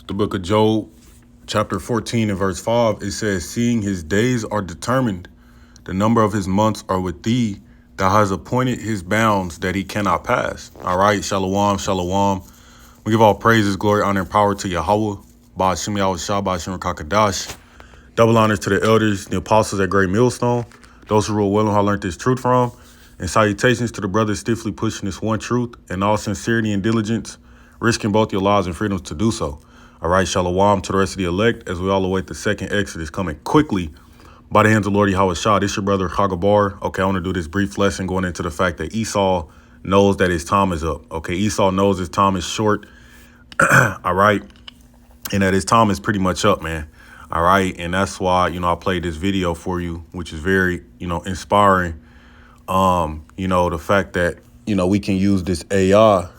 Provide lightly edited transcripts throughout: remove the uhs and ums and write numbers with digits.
The book of Job, chapter 14 and verse 5, it says, seeing his days are determined, the number of his months are with thee, thou hast appointed his bounds that he cannot pass. All right, shalom, shalom. We give all praises, glory, honor, and power to Yahweh, Ba'ashem Yahushua, Ba'ashem Kakadash. Double honors to the elders, the apostles at Great Millstone, those who rule well and who I learned this truth from, and salutations to the brothers stiffly pushing this one truth in all sincerity and diligence, risking both your lives and freedoms to do so. All right, shalom to the rest of the elect as we all await the second Exodus coming quickly by the hands of Lord Yahweh. This your brother Chagabar. Okay, I want to do this brief lesson going into the fact that Esau knows that his time is up. Okay, Esau knows his time is short. All right, and that his time is pretty much up, man. All right, and that's why, I played this video for you, which is very, inspiring. The fact that, we can use this AI,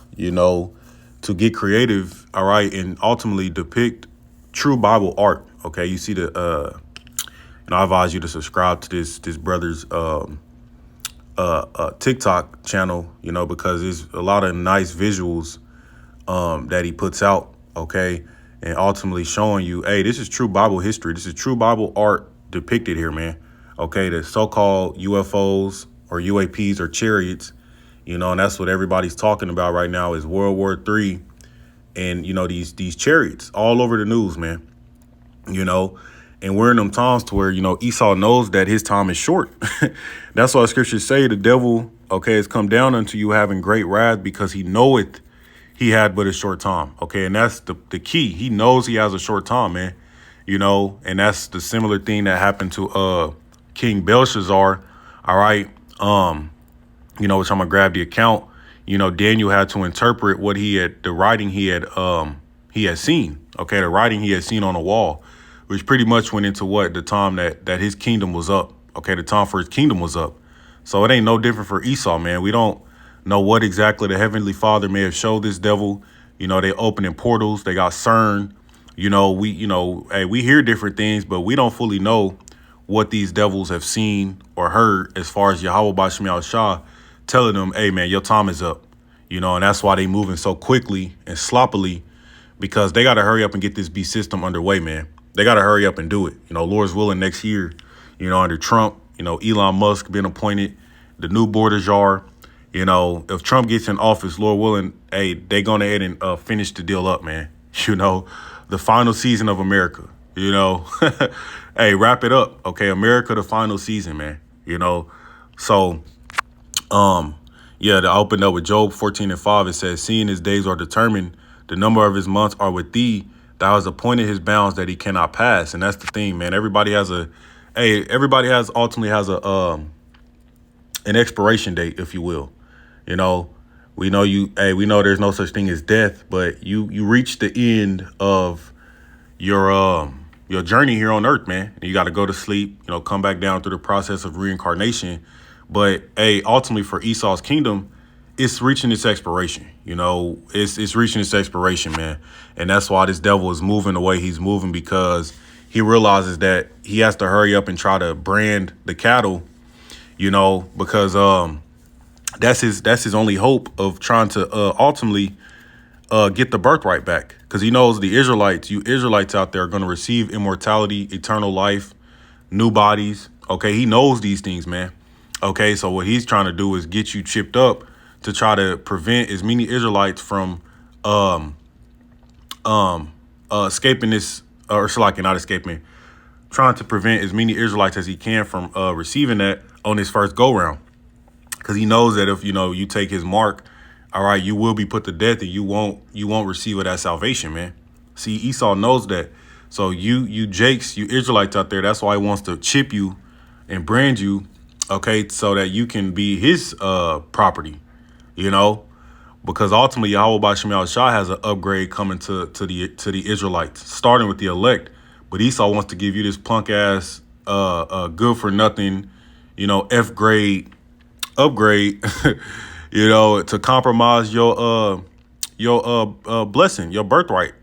to get creative, all right, and ultimately depict true Bible art. Okay, you see I advise you to subscribe to this brother's TikTok channel, because there's a lot of nice visuals that he puts out, okay, and ultimately showing you, hey, this is true Bible history. This is true Bible art depicted here, man. Okay, the so-called UFOs or UAPs or chariots, and that's what everybody's talking about right now is World War III and, these chariots all over the news, man, and we're in them times to where, Esau knows that his time is short. That's why scriptures say the devil, okay, has come down unto you having great wrath because he knoweth he had but a short time. Okay, and that's the key. He knows he has a short time, man, and that's the similar thing that happened to King Belshazzar. All right. Which I'm gonna grab the account. Daniel had to interpret what the writing he had seen. Okay, the writing he had seen on the wall, which pretty much went into the time that his kingdom was up. Okay, the time for his kingdom was up. So it ain't no different for Esau, man. We don't know what exactly the Heavenly Father may have showed this devil. They opening portals. They got CERN. We hear different things, but we don't fully know what these devils have seen or heard as far as Yahweh Ba'ashem Yahushua telling them, hey, man, your time is up. And that's why they moving so quickly and sloppily, because they got to hurry up and get this beast system underway, man. They got to hurry up and do it. Lord's willing next year, under Trump, Elon Musk being appointed, the new border jar. If Trump gets in office, Lord willing, hey, they going ahead and finish the deal up, man. The final season of America, hey, wrap it up. Okay, America, the final season, man. So, to open up with Job 14 and 5, it says, seeing his days are determined, the number of his months are with thee, thou hast appointed his bounds that he cannot pass. And that's the thing, man. Everybody ultimately has an expiration date, if you will. We know there's no such thing as death, but you reach the end of your journey here on earth, man. And you got to go to sleep, come back down through the process of reincarnation. But ultimately for Esau's kingdom, it's reaching its expiration. It's reaching its expiration, man. And that's why this devil is moving the way he's moving, because he realizes that he has to hurry up and try to brand the cattle, because that's his only hope of trying to ultimately get the birthright back. Because he knows you Israelites out there are going to receive immortality, eternal life, new bodies. Okay, he knows these things, man. Okay, so what he's trying to do is get you chipped up to try to prevent as many Israelites from escaping this, trying to prevent as many Israelites as he can from receiving that on his first go round. Because he knows that if you take his mark, all right, you will be put to death and you won't receive of that salvation, man. See, Esau knows that. So you Jakes, you Israelites out there, that's why he wants to chip you and brand you, okay, so that you can be his property, because ultimately Yahweh Ba'ashem Yahushua has an upgrade coming to the Israelites, starting with the elect. But Esau wants to give you this punk ass good for nothing, F grade upgrade, to compromise your blessing, your birthright,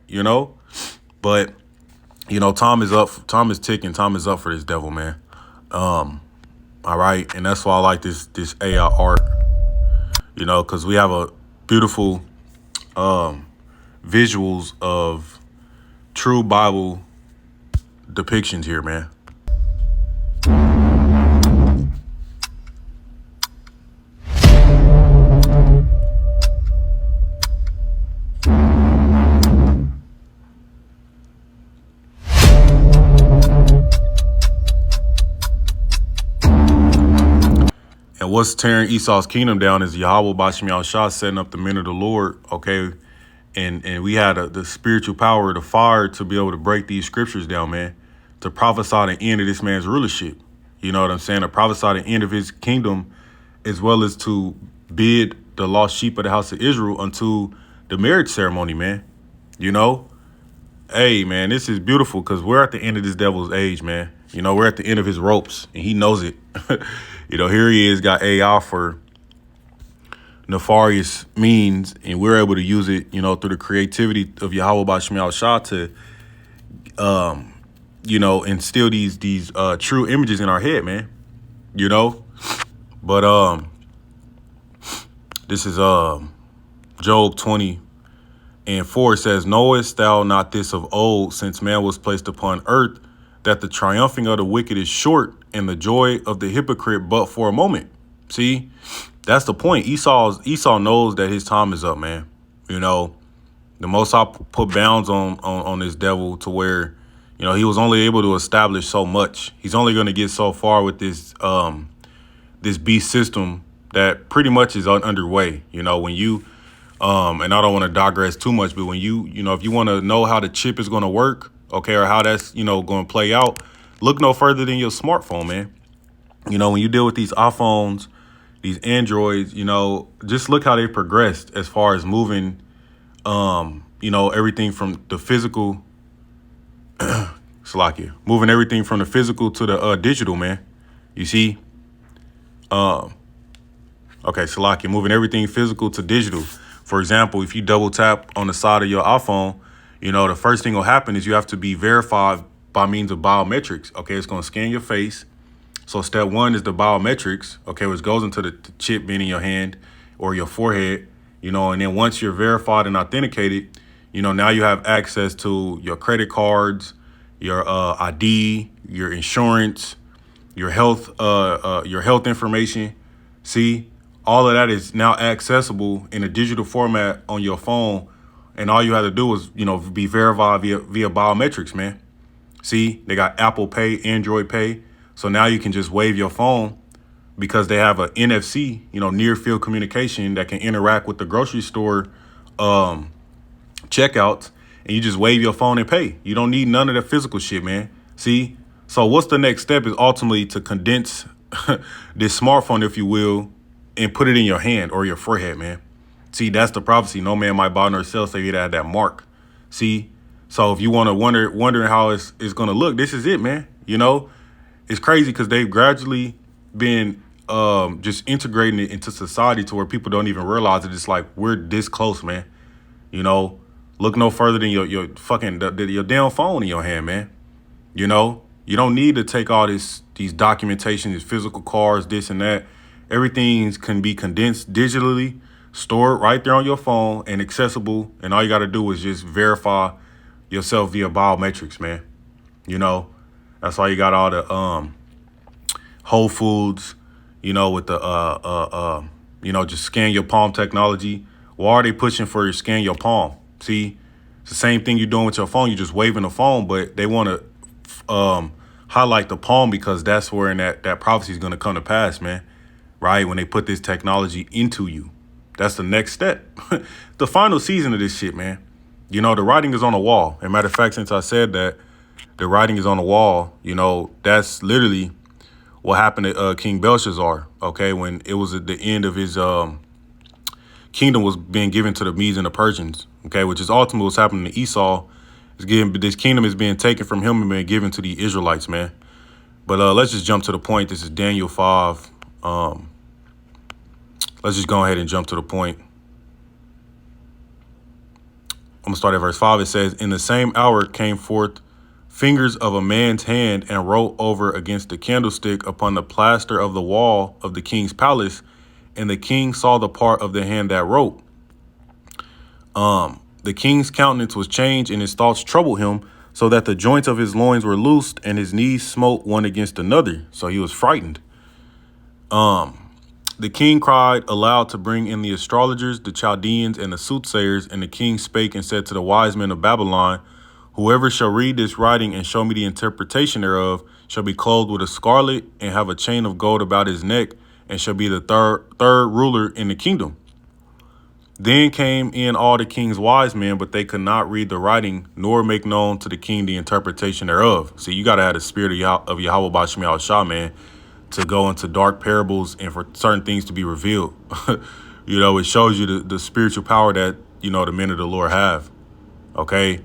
But time is up. Time is ticking. Time is up for this devil, man. All right. And that's why I like this AI art, because we have a beautiful visuals of, true Bible depictions here, man. And what's tearing Esau's kingdom down is Yahweh Bashim Yahushua setting up the men of the Lord, okay? And we had the spiritual power, the fire to be able to break these scriptures down, man, to prophesy the end of this man's rulership. You know what I'm saying? To prophesy the end of his kingdom, as well as to bid the lost sheep of the house of Israel unto the marriage ceremony, man. You know? Hey, man, this is beautiful because we're at the end of this devil's age, man. You know, we're at the end of his ropes, and he knows it. You know, here he is, got AI for nefarious means, and we're able to use it, you know, through the creativity of Yahweh Bashim Yahushua to, you know, instill these true images in our head, man. You know, but this is Job 20:4. It says, "Knowest thou not this of old, since man was placed upon earth, that the triumphing of the wicked is short, and the joy of the hypocrite but for a moment?" See, that's the point. Esau knows that his time is up, man. You know, the Most High put bounds on this devil to where, you know, he was only able to establish so much. He's only going to get so far with this this beast system that pretty much is underway. You know, when you and I don't want to digress too much, but when you know, if you want to know how the chip is going to work, okay, or how that's, you know, going to play out, look no further than your smartphone, man. You know, when you deal with these iPhones, these Androids, you know, just look how they progressed as far as moving, you know, everything from the physical, moving everything from the physical to the digital, man. You see, okay, Salakia, moving everything physical to digital. For example, if you double tap on the side of your iPhone, you know, the first thing will happen is you have to be verified by means of biometrics. Okay, it's going to scan your face. So step one is the biometrics, okay, which goes into the chip being in your hand or your forehead, you know, and then once you're verified and authenticated, you know, now you have access to your credit cards, your ID, your insurance, your health information. See, all of that is now accessible in a digital format on your phone. And all you have to do is, you know, be verified via biometrics, man. See, they got Apple Pay, Android Pay. So now you can just wave your phone because they have a NFC, you know, near field communication that can interact with the grocery store checkouts. And you just wave your phone and pay. You don't need none of that physical shit, man. See? So what's the next step is ultimately to condense this smartphone, if you will, and put it in your hand or your forehead, man. See, that's the prophecy. No man might buy nor sell save he that had that mark. See? So if you want to wondering how it's going to look, this is it, man. You know, it's crazy because they've gradually been just integrating it into society to where people don't even realize it. It's like we're this close, man. You know, look no further than your fucking your damn phone in your hand, man. You know, you don't need to take all these documentation, these physical cards, this and that. Everything can be condensed digitally, stored right there on your phone and accessible. And all you got to do is just verify yourself via biometrics, man. You know, that's why you got all the Whole Foods, you know, with the you know, just scan your palm technology. Why are they pushing for you scan your palm? See, it's the same thing you're doing with your phone. You're just waving the phone, but they want to highlight the palm because that's where that prophecy is going to come to pass, man. Right? When they put this technology into you. That's the next step. The final season of this shit, man. You know, the writing is on the wall. As a matter of fact, since I said that, the writing is on the wall, you know, that's literally what happened to King Belshazzar, okay, when it was at the end of his kingdom was being given to the Medes and the Persians, okay, which is ultimately what's happening to Esau. This kingdom is being taken from him and being given to the Israelites, man. But let's just jump to the point. This is Daniel 5. Let's just go ahead and jump to the point. I'm going to start at verse 5. It says, "In the same hour came forth fingers of a man's hand and wrote over against the candlestick upon the plaster of the wall of the king's palace. And the king saw the part of the hand that wrote. The king's countenance was changed, and his thoughts troubled him, so that the joints of his loins were loosed, and his knees smote one against another. So he was frightened. The king cried aloud to bring in the astrologers, the Chaldeans, and the soothsayers. And the king spake and said to the wise men of Babylon, whoever shall read this writing and show me the interpretation thereof shall be clothed with a scarlet and have a chain of gold about his neck, and shall be the third ruler in the kingdom. Then came in all the king's wise men, but they could not read the writing, nor make known to the king the interpretation thereof. See, you got to have the spirit of Yahweh Bashim Yahushua, man, to go into dark parables and for certain things to be revealed. It shows you the spiritual power that, the men of the Lord have. Okay.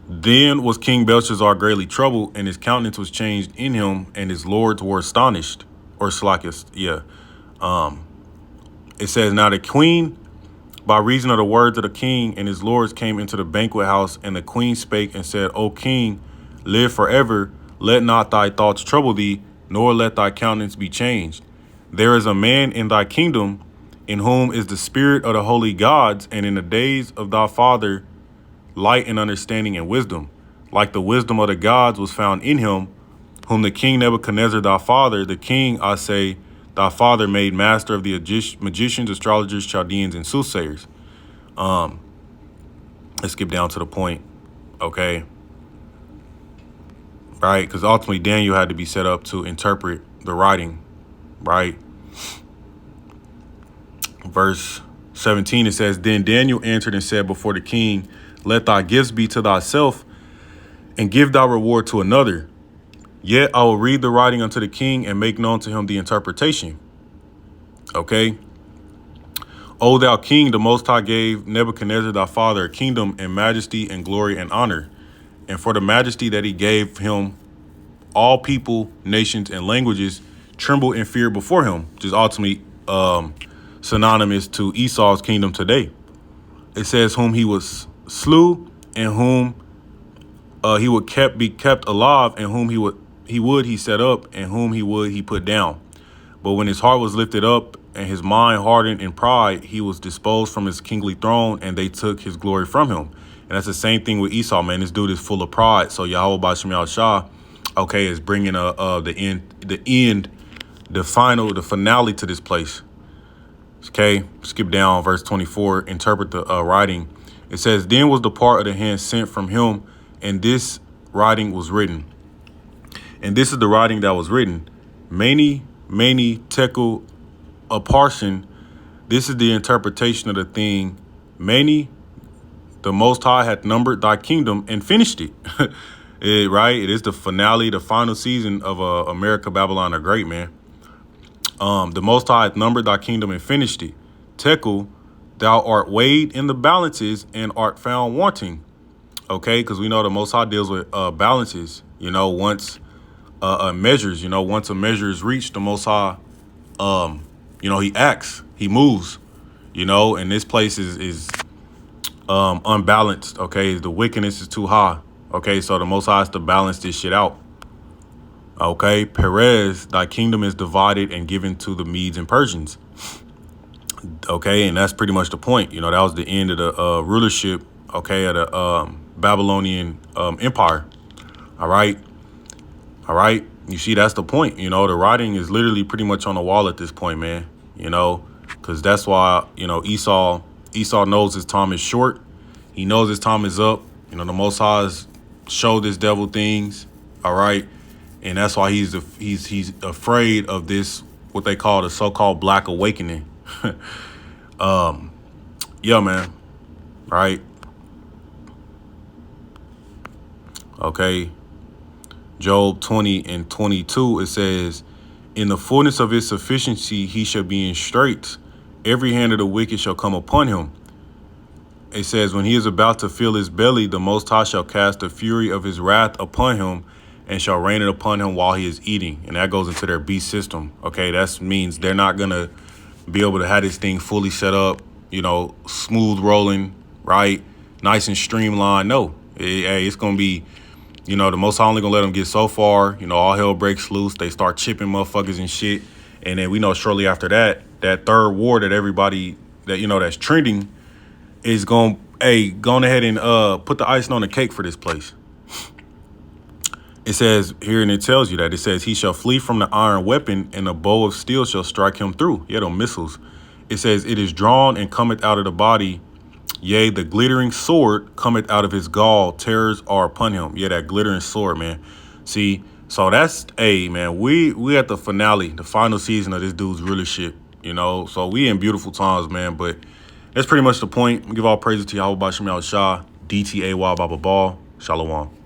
Then was King Belshazzar greatly troubled, and his countenance was changed in him, and his lords were astonished, or slackest. Yeah. It says, now the queen, by reason of the words of the king and his lords, came into the banquet house, and the queen spake and said, O king, live forever. Let not thy thoughts trouble thee, nor let thy countenance be changed. There is a man in thy kingdom in whom is the spirit of the holy gods, and in the days of thy father light and understanding and wisdom, like the wisdom of the gods was found in him, whom the king Nebuchadnezzar thy father, the king, I say, thy father made master of the magicians, astrologers, Chaldeans, and soothsayers. Let's skip down to the point, okay? Right, because ultimately Daniel had to be set up to interpret the writing, right? Verse 17, it says, then Daniel answered and said before the king, let thy gifts be to thyself, and give thy reward to another. Yet I will read the writing unto the king and make known to him the interpretation. Okay. O thou king, the Most High gave Nebuchadnezzar thy father a kingdom and majesty and glory and honor. And for the majesty that he gave him, all people, nations, and languages tremble in fear before him, which is ultimately synonymous to Esau's kingdom today. It says, whom he was slew, and whom he would be kept alive, and whom he set up, and whom he put down. But when his heart was lifted up and his mind hardened in pride, he was disposed from his kingly throne, and they took his glory from him. And that's the same thing with Esau, man. This dude is full of pride. So Yahweh Bashim Yahushua, okay, is bringing the finale to this place. Okay, skip down verse 24. Interpret the writing. It says, then was the part of the hand sent from him, and this writing was written. And this is the writing that was written. Many tekel apartion. This is the interpretation of the thing. Many, the Most High hath numbered thy kingdom and finished it. Right? It is the finale, the final season of Amerikkka, Babylon the Great, man. The Most High hath numbered thy kingdom and finished it. Tekel, thou art weighed in the balances and art found wanting. Okay, because we know the Most High deals with balances. Once measures. Once a measure is reached, the Most High, he acts, he moves. And this place is unbalanced. Okay, the wickedness is too high. Okay, so the Most High has to balance this shit out. Okay, Perez, thy kingdom is divided and given to the Medes and Persians. Okay, and that's pretty much the point. That was the end of the rulership, okay, of the Babylonian Empire. All right. You see, that's the point. The writing is literally pretty much on the wall at this point, man. Because that's why, Esau knows his time is short. He knows his time is up. The Most High has showed this devil things. All right. And that's why he's afraid of this, what they call the so-called Black Awakening. Yeah, man. Right. Okay. Job 20 and 22, it says, in the fullness of his sufficiency, he shall be in straits. Every hand of the wicked shall come upon him. It says, when he is about to fill his belly, the Most High shall cast the fury of his wrath upon him and shall rain it upon him while he is eating. And that goes into their beast system. Okay, that means they're not going to be able to have this thing fully set up, smooth rolling, right? Nice and streamlined. No, it's going to be, the Most High only going to let them get so far. All hell breaks loose. They start chipping motherfuckers and shit. And then we know shortly after that, that third war that everybody that that's trending is going ahead and put the icing on the cake for this place. It says here, and it tells you that. It says, he shall flee from the iron weapon, and a bow of steel shall strike him through. Yeah, them missiles. It says, it is drawn and cometh out of the body. Yea, the glittering sword cometh out of his gall. Terrors are upon him. Yeah, that glittering sword, man. See, so that's, man, we at the finale, the final season of this dude's really shit, So we in beautiful times, man. But that's pretty much the point. We give all praises to Yahweh Bashim Shah, DTAY Baba Ball. Shalom.